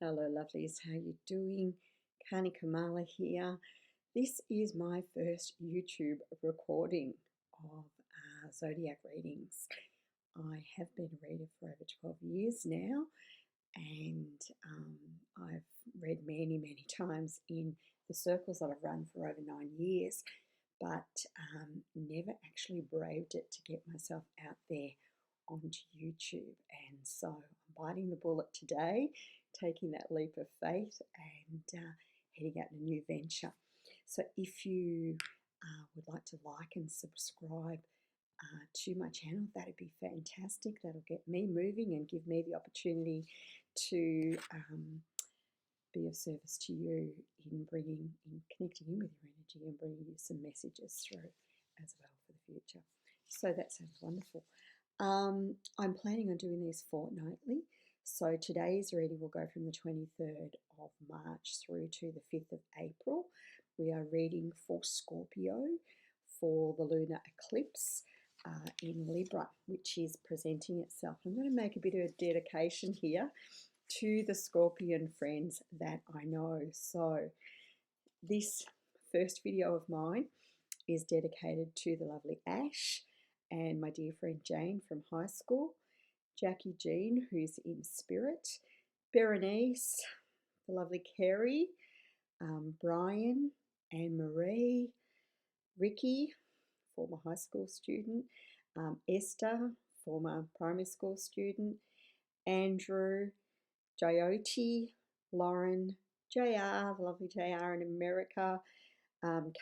Hello, lovelies. How you doing? Kani Kamala here. This is my first YouTube recording of zodiac readings. I have been a reader for over 12 years now, and I've read many, many times in the circles that I've run for over 9 years, but never actually braved it to get myself out there onto YouTube. And so I'm biting the bullet today, taking that leap of faith and heading out in a new venture. So if you would like to like and subscribe to my channel, that'd be fantastic. That'll get me moving and give me the opportunity to be of service to you in connecting in with your energy and bringing you some messages through as well for the future. So that sounds wonderful. I'm planning on doing these fortnightly. So today's reading will go from the 23rd of March through to the 5th of April. We are reading for Scorpio for the lunar eclipse in Libra, which is presenting itself. I'm going to make a bit of a dedication here to the Scorpion friends that I know. So this first video of mine is dedicated to the lovely Ash and my dear friend Jane from high school, Jackie Jean, who's in spirit, Berenice, the lovely Kerry, Brian, Anne-Marie, Ricky, former high school student, Esther, former primary school student, Andrew, Jyoti, Lauren, JR, the lovely JR in America,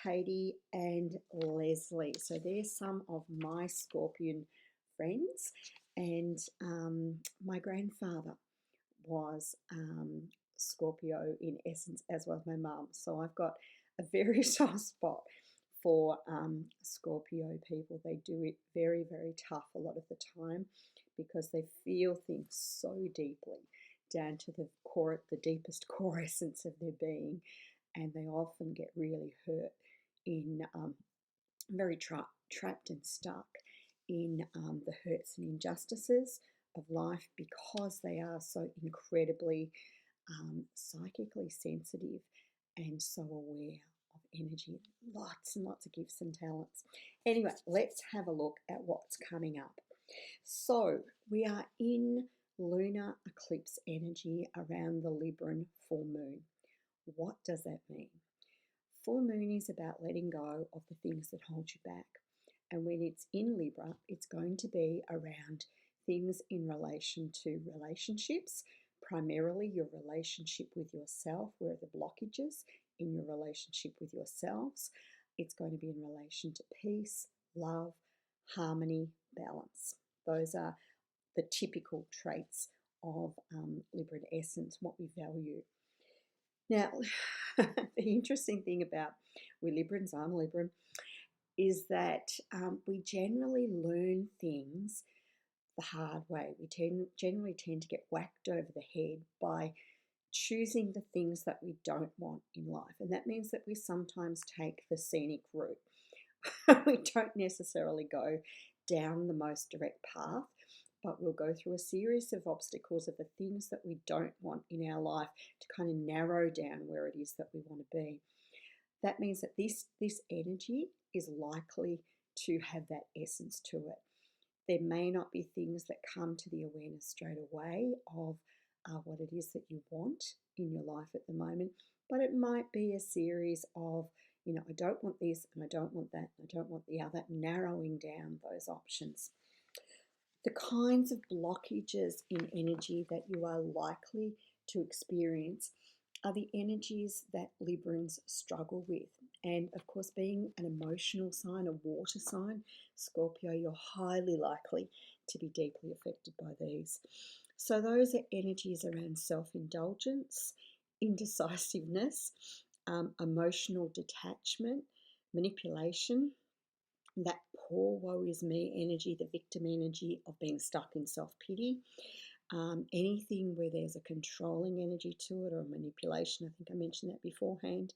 Katie and Leslie. So there's some of my Scorpion friends, and my grandfather was Scorpio in essence, as was my mum. So I've got a very soft spot for Scorpio people. They do it very, very tough a lot of the time because they feel things so deeply down to the core, the deepest core essence of their being, and they often get really hurt in very trapped and stuck in the hurts and injustices of life because they are so incredibly psychically sensitive and so aware of energy. Lots and lots of gifts and talents. Anyway, let's have a look at what's coming up. So we are in lunar eclipse energy around the Libran full moon. What does that mean? Full moon is about letting go of the things that hold you back. And when it's in Libra, it's going to be around things in relation to relationships, primarily your relationship with yourself. Where are the blockages in your relationship with yourselves? It's going to be in relation to peace, love, harmony, balance. Those are the typical traits of Libran essence, what we value. Now, the interesting thing about we Librans, I'm a Libran, is that we generally learn things the hard way. We generally tend to get whacked over the head by choosing the things that we don't want in life. And that means that we sometimes take the scenic route. We don't necessarily go down the most direct path, but we'll go through a series of obstacles of the things that we don't want in our life to kind of narrow down where it is that we want to be. That means that this energy is likely to have that essence to it. There may not be things that come to the awareness straight away of what it is that you want in your life at the moment, but it might be a series of, I don't want this and I don't want that and I don't want the other, narrowing down those options. The kinds of blockages in energy that you are likely to experience are the energies that Librans struggle with. And of course, being an emotional sign, a water sign, Scorpio, you're highly likely to be deeply affected by these. So those are energies around self-indulgence, indecisiveness, emotional detachment, manipulation, that poor woe is me energy, the victim energy of being stuck in self-pity, anything where there's a controlling energy to it or manipulation. I think I mentioned that beforehand.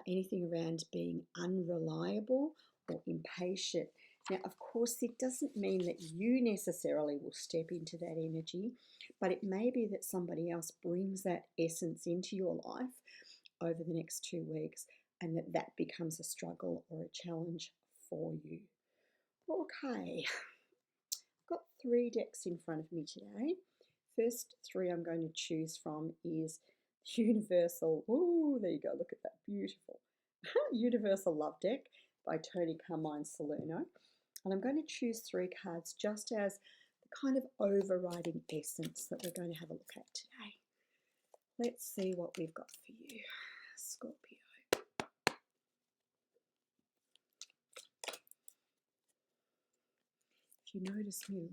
Anything around being unreliable or impatient, Now, of course, it doesn't mean that you necessarily will step into that energy, but it may be that somebody else brings that essence into your life over the next 2 weeks, and that becomes a struggle or a challenge for you. Okay, I've got 3 decks in front of me today. First 3 I'm going to choose from is Universal. Oh, there you go. Look at that. Beautiful. Universal Love Deck by Tony Carmine Salerno. And I'm going to choose 3 cards just as the kind of overriding essence that we're going to have a look at today. Let's see what we've got for you, Scorpio. If you notice me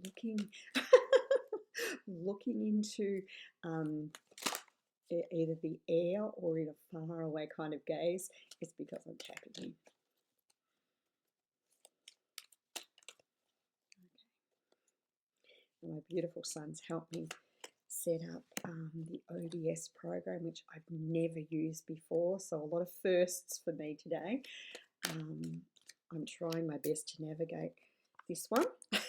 looking into either the air or in a far away kind of gaze, it's because I'm tapping in. Okay. My beautiful sons helped me set up the ODS program, which I've never used before, so a lot of firsts for me today. I'm trying my best to navigate this one. I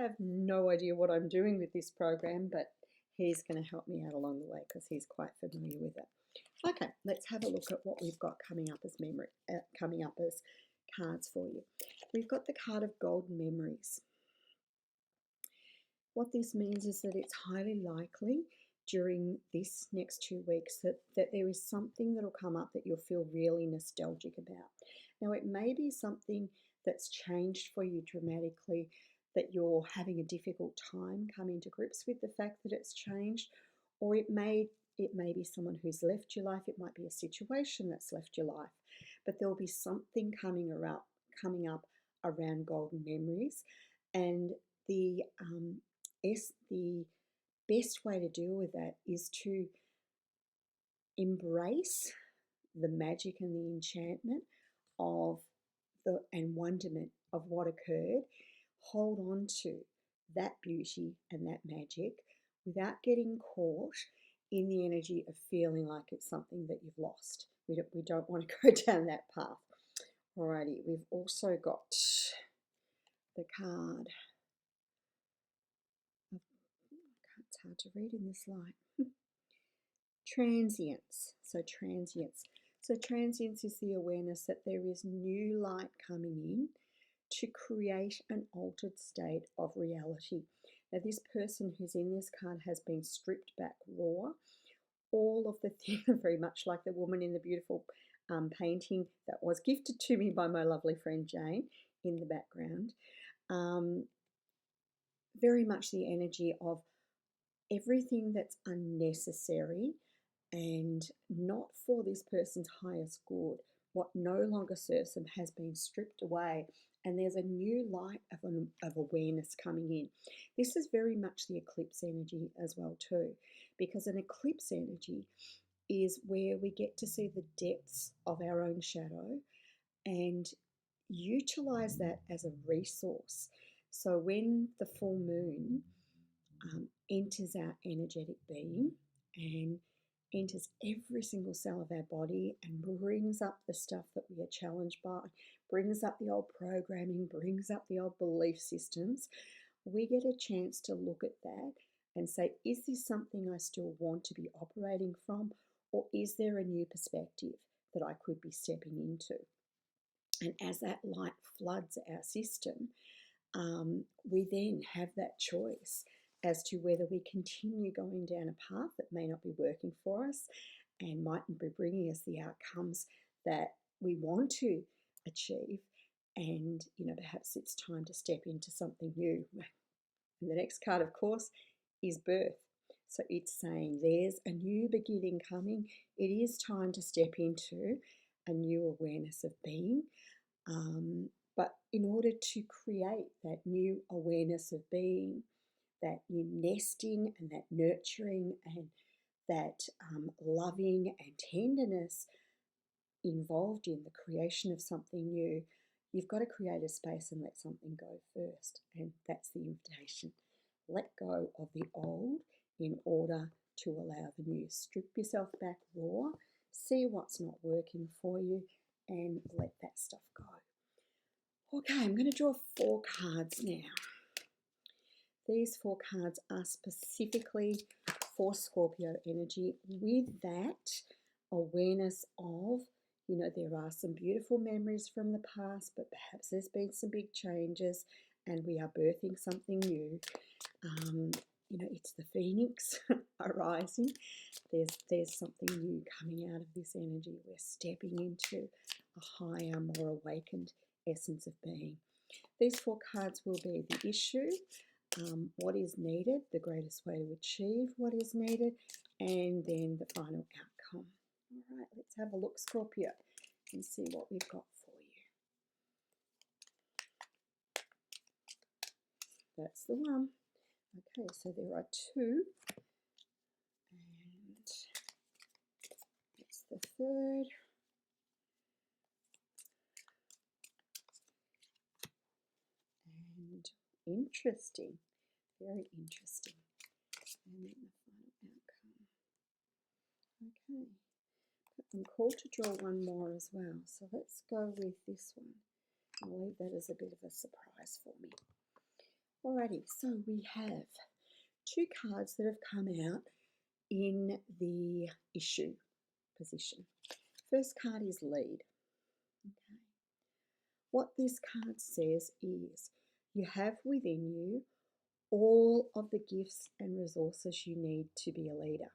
have no idea what I'm doing with this program, but he's going to help me out along the way because he's quite familiar with it. Okay, let's have a look at what we've got coming up as cards for you. We've got the card of Golden Memories. What this means is that it's highly likely during this next 2 weeks that there is something that will come up that you'll feel really nostalgic about. Now, it may be something that's changed for you dramatically, that you're having a difficult time coming to grips with the fact that it's changed, or it may be someone who's left your life. It might be a situation that's left your life, but there'll be something coming up around golden memories, and the best way to deal with that is to embrace the magic and the enchantment and wonderment of what occurred. Hold on to that beauty and that magic without getting caught in the energy of feeling like it's something that you've lost. We don't want to go down that path. Alrighty, we've also got the card. It's hard to read in this light. Transience. So transience is the awareness that there is new light coming in to create an altered state of reality. Now, this person who's in this card has been stripped back raw. All of the things, very much like the woman in the beautiful painting that was gifted to me by my lovely friend Jane in the background. Very much the energy of everything that's unnecessary and not for this person's highest good, what no longer serves them, has been stripped away, and there's a new light of awareness coming in. This is very much the eclipse energy as well too, because an eclipse energy is where we get to see the depths of our own shadow and utilize that as a resource. So when the full moon enters our energetic being and enters every single cell of our body and brings up the stuff that we are challenged by, brings up the old programming, brings up the old belief systems, we get a chance to look at that and say, is this something I still want to be operating from, or is there a new perspective that I could be stepping into? And as that light floods our system, we then have that choice as to whether we continue going down a path that may not be working for us and mightn't be bringing us the outcomes that we want to achieve. And, perhaps it's time to step into something new. And the next card, of course, is birth. So it's saying there's a new beginning coming. It is time to step into a new awareness of being. But in order to create that new awareness of being, that new nesting and that nurturing and that loving and tenderness involved in the creation of something new, you've got to create a space and let something go first. And that's the invitation. Let go of the old in order to allow the new. Strip yourself back raw, see what's not working for you, and let that stuff go. Okay, I'm going to draw 4 cards now. These 4 cards are specifically for Scorpio energy, with that awareness of, you know, there are some beautiful memories from the past, but perhaps there's been some big changes and we are birthing something new. You know, it's the phoenix arising. There's something new coming out of this energy. We're stepping into a higher, more awakened essence of being. These 4 cards will be the issue, what is needed, the greatest way to achieve what is needed, and then the final outcome. All right, let's have a look, Scorpio, and see what we've got for you. That's the one. Okay, so there are 2, and that's the 3rd. And interesting, very interesting. And then the final outcome. Okay, I'm called to draw one more as well. So let's go with this one. I'll leave that as a bit of a surprise for me. Alrighty, so we have 2 cards that have come out in the issue position. First card is lead. Okay. What this card says is you have within you all of the gifts and resources you need to be a leader.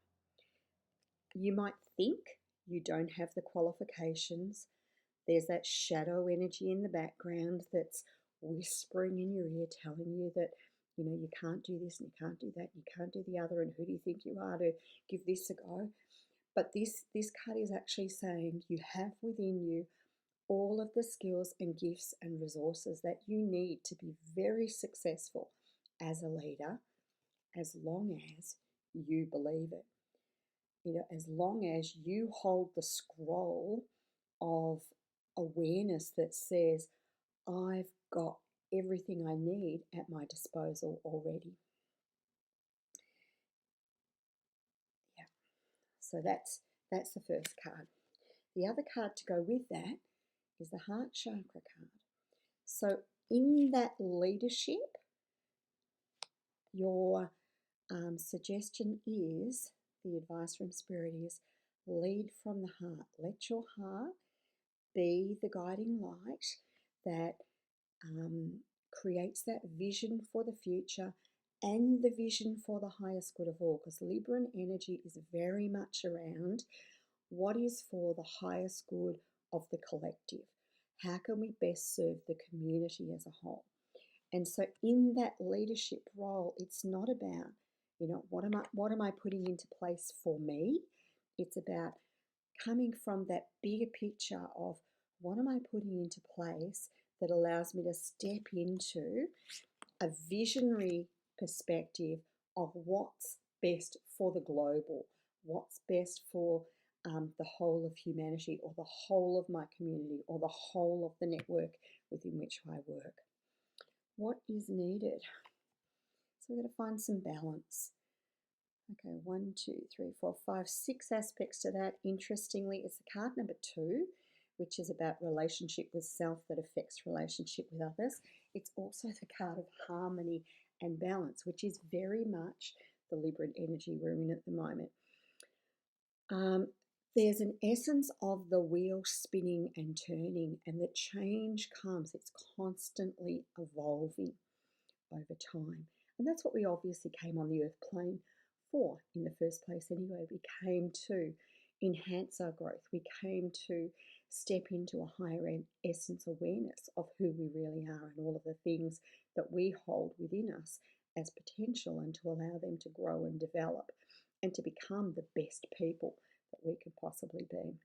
You might think you don't have the qualifications. There's that shadow energy in the background that's whispering in your ear, telling you that, you know, you can't do this and you can't do that, you can't do the other, and who do you think you are to give this a go? But this card is actually saying you have within you all of the skills and gifts and resources that you need to be very successful as a leader, as long as you believe it. You know, as long as you hold the scroll of awareness that says, I've got everything I need at my disposal already. Yeah, so that's the first card. The other card to go with that is the heart chakra card. So in that leadership, your suggestion is, the advice from Spirit is, lead from the heart. Let your heart be the guiding light that creates that vision for the future and the vision for the highest good of all, because Libran energy is very much around what is for the highest good of the collective. How can we best serve the community as a whole? And so in that leadership role, it's not about, you know, what am I putting into place for me? It's about coming from that bigger picture of what am I putting into place that allows me to step into a visionary perspective of what's best for the global, what's best for the whole of humanity, or the whole of my community, or the whole of the network within which I work. What is needed? So we're going to find some balance. Okay, 1, 2, 3, 4, 5, 6 aspects to that. Interestingly, it's the card number 2, which is about relationship with self that affects relationship with others. It's also the card of harmony and balance, which is very much the Libran energy we're in at the moment. There's an essence of the wheel spinning and turning, and the change comes. It's constantly evolving over time. And that's what we obviously came on the earth plane for in the first place anyway. We came to enhance our growth. We came to step into a higher essence awareness of who we really are and all of the things that we hold within us as potential, and to allow them to grow and develop and to become the best people that we could possibly be.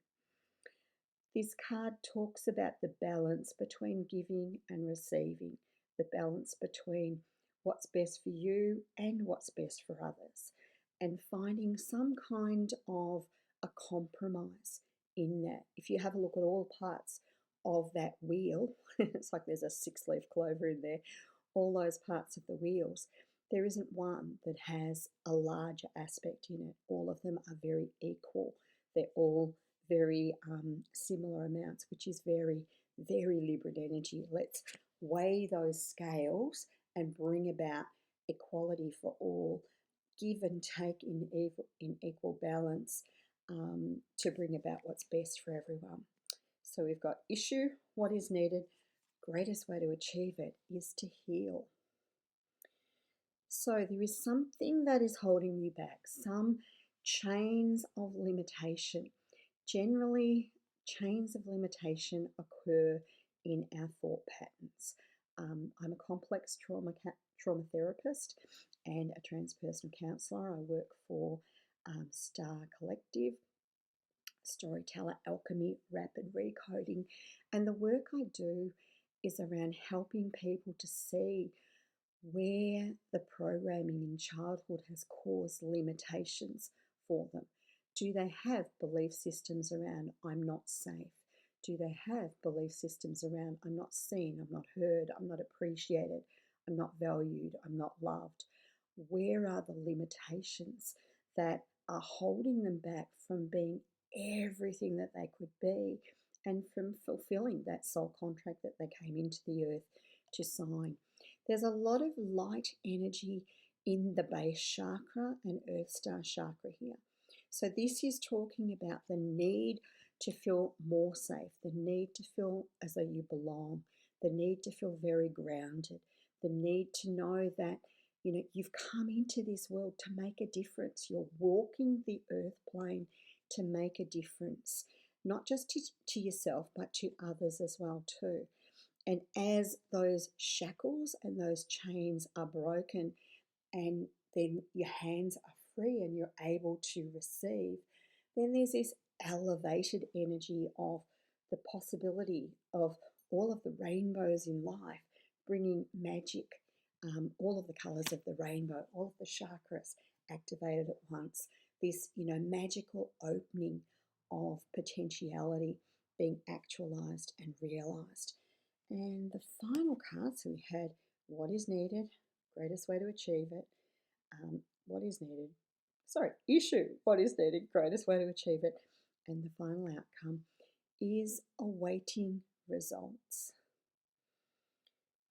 This card talks about the balance between giving and receiving, the balance between what's best for you and what's best for others, and finding some kind of a compromise in that. If you have a look at all parts of that wheel, it's like there's a 6-leaf clover in there, all those parts of the wheels, there isn't one that has a larger aspect in it. All of them are very equal. They're all very similar amounts, which is very, very Libran energy. Let's weigh those scales and bring about equality for all, give and take in equal balance, to bring about what's best for everyone. So we've got issue, what is needed. Greatest way to achieve it is to heal. So there is something that is holding you back, some chains of limitation. Generally, chains of limitation occur in our thought patterns. I'm a complex trauma therapist and a transpersonal counsellor. I work for Star Collective, Storyteller Alchemy, Rapid Recoding, and the work I do is around helping people to see where the programming in childhood has caused limitations for them. Do they have belief systems around I'm not safe? Do they have belief systems around I'm not seen, I'm not heard, I'm not appreciated, I'm not valued, I'm not loved? Where are the limitations that are holding them back from being everything that they could be and from fulfilling that soul contract that they came into the earth to sign? There's a lot of light energy in the base chakra and earth star chakra here. So this is talking about the need to feel more safe, the need to feel as though you belong, the need to feel very grounded, the need to know that you've come into this world to make a difference. You're walking the earth plane to make a difference, not just to yourself, but to others as well too. And as those shackles and those chains are broken, and then your hands are free and you're able to receive, then there's this elevated energy of the possibility of all of the rainbows in life, bringing magic, all of the colors of the rainbow, all of the chakras activated at once. This, magical opening of potentiality being actualized and realized. And the final card, so we had what is needed, greatest way to achieve it, what is needed, issue, what is needed, greatest way to achieve it, and the final outcome is awaiting results.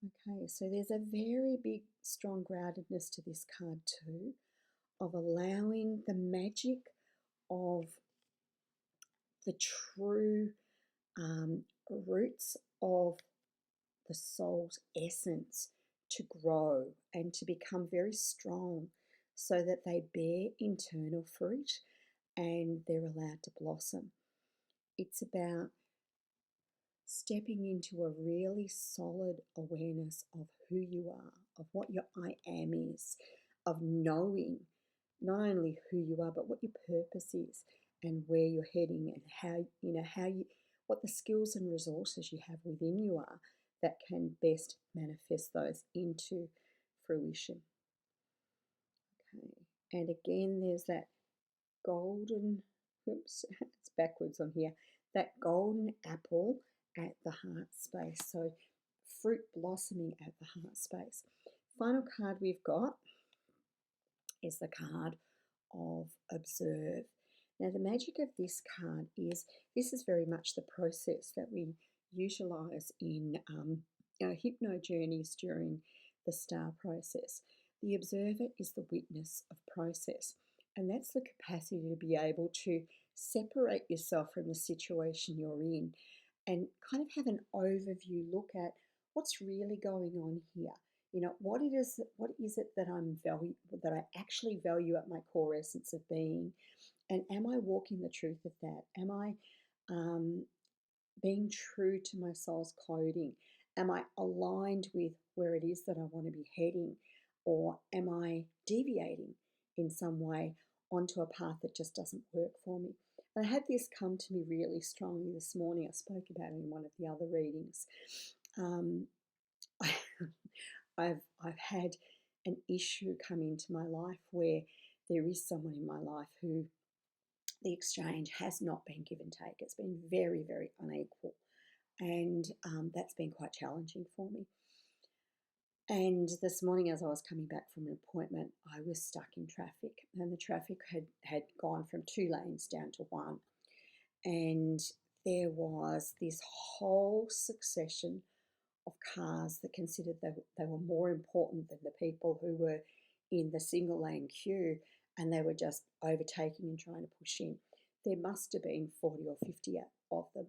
Okay, so there's a very big, strong groundedness to this card too, of allowing the magic of the true roots of the soul's essence to grow and to become very strong so that they bear internal fruit and they're allowed to blossom. It's about stepping into a really solid awareness of who you are, of what your I am is, of knowing not only who you are, but what your purpose is and where you're heading and what the skills and resources you have within you are that can best manifest those into fruition. Okay, and again, there's that golden, it's backwards on here, that golden apple at the heart space. So fruit blossoming at the heart space. Final card we've got is the card of observe. Now the magic of this card is, this is very much the process that we utilize in our hypno journeys during the star process. The observer is the witness of process, and that's the capacity to be able to separate yourself from the situation you're in and kind of have an overview look at what's really going on here. What is it that that I actually value at my core essence of being, and am I walking the truth of that? Am I being true to my soul's coding? Am I aligned with where it is that I want to be heading, or am I deviating in some way onto a path that just doesn't work for me? I had this come to me really strongly this morning. I spoke about it in one of the other readings. I've had an issue come into my life where there is someone in my life who the exchange has not been give and take. It's been very, very unequal, and that's been quite challenging for me. And this morning, as I was coming back from an appointment, I was stuck in traffic, and the traffic had gone from 2 lanes down to 1. And there was this whole succession of cars that considered they were more important than the people who were in the single lane queue, and they were just overtaking and trying to push in. There must have been 40 or 50 of them.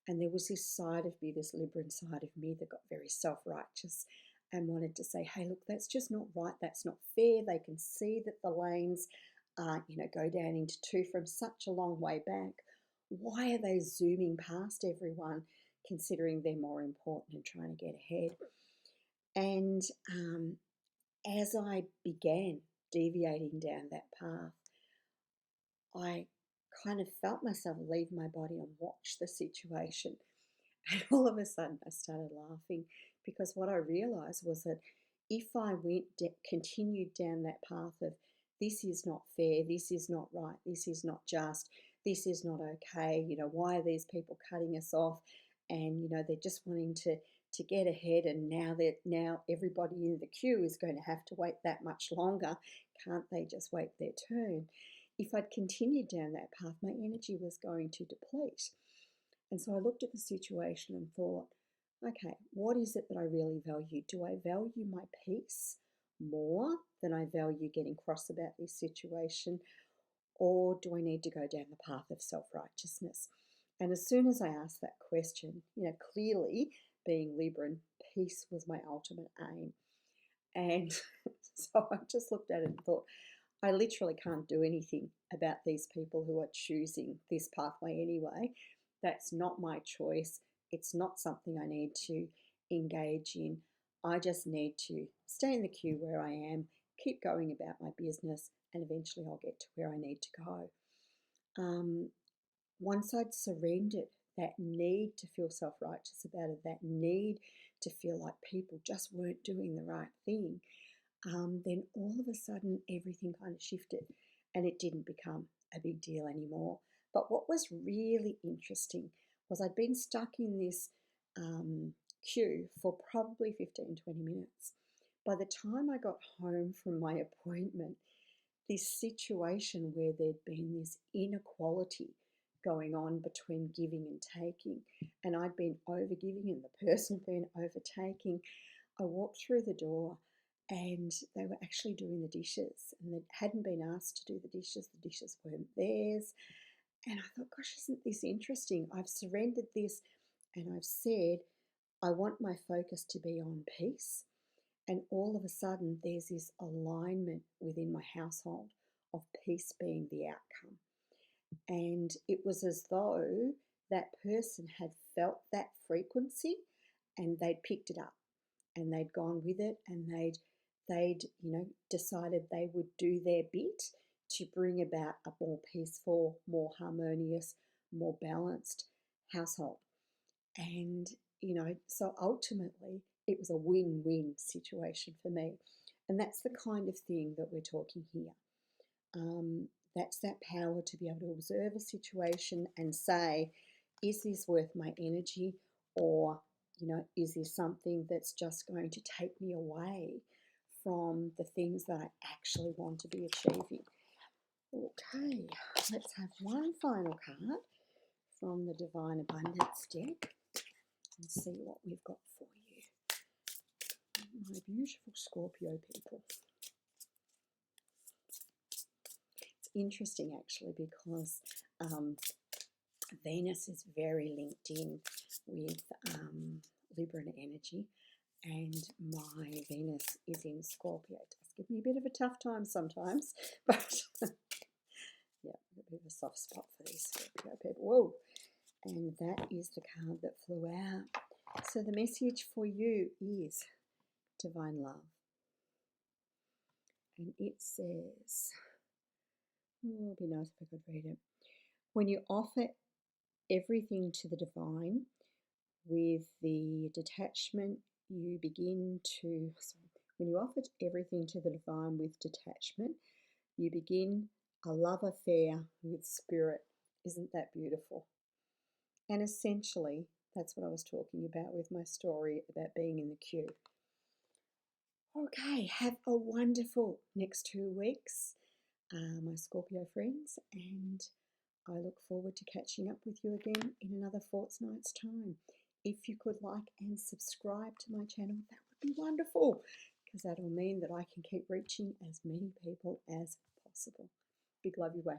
And there was this side of me, this Libran side of me, that got very self-righteous and wanted to say, hey, look, that's just not right. That's not fair. They can see that the lanes, go down into two from such a long way back. Why are they zooming past everyone, considering they're more important and trying to get ahead? And as I began deviating down that path, I kind of felt myself leave my body and watch the situation. And all of a sudden, I started laughing, because what I realized was that if I continued down that path of this is not fair, this is not right, this is not just, this is not okay, why are these people cutting us off? And, they're just wanting to get ahead, and now everybody in the queue is going to have to wait that much longer. Can't they just wait their turn? If I'd continued down that path, my energy was going to deplete. And so I looked at the situation and thought, okay, what is it that I really value? Do I value my peace more than I value getting cross about this situation? Or do I need to go down the path of self-righteousness? And as soon as I asked that question, clearly being Libran, peace was my ultimate aim. And so I just looked at it and thought, I literally can't do anything about these people who are choosing this pathway anyway. That's not my choice. It's not something I need to engage in. I just need to stay in the queue where I am, keep going about my business, and eventually I'll get to where I need to go. Once I'd surrendered that need to feel self-righteous about it, that need to feel like people just weren't doing the right thing, then all of a sudden everything kind of shifted, and it didn't become a big deal anymore. But what was really interesting was I'd been stuck in this queue for probably 15, 20 minutes. By the time I got home from my appointment, this situation where there'd been this inequality going on between giving and taking, and I'd been overgiving and the person had been overtaking, I walked through the door and they were actually doing the dishes, and they hadn't been asked to do the dishes weren't theirs. And I thought, gosh, isn't this interesting? I've surrendered this and I've said, I want my focus to be on peace. And all of a sudden, there's this alignment within my household of peace being the outcome. And it was as though that person had felt that frequency and they'd picked it up and they'd gone with it, and they'd decided they would do their bit to bring about a more peaceful, more harmonious, more balanced household. And, so ultimately it was a win-win situation for me. And that's the kind of thing that we're talking here. That's that power to be able to observe a situation and say, is this worth my energy? Or, is this something that's just going to take me away from the things that I actually want to be achieving? Okay, let's have one final card from the Divine Abundance deck and see what we've got for you. My beautiful Scorpio people. It's interesting actually, because Venus is very linked in with Libran energy, and my Venus is in Scorpio. It does give me a bit of a tough time sometimes, but yeah, a bit of a soft spot for these Scorpio people. Whoa! And that is the card that flew out. So the message for you is divine love. And it says, oh, it'd be nice if I could read it. When you offer everything to the divine with the detachment, you begin to, when you offer everything to the divine with detachment, you begin a love affair with spirit. Isn't that beautiful? And essentially, that's what I was talking about with my story about being in the queue. Okay, have a wonderful next 2 weeks, my Scorpio friends, and I look forward to catching up with you again in another fortnight's time. if you could like and subscribe to my channel, that would be wonderful, because that'll mean that I can keep reaching as many people as possible. Big love your way.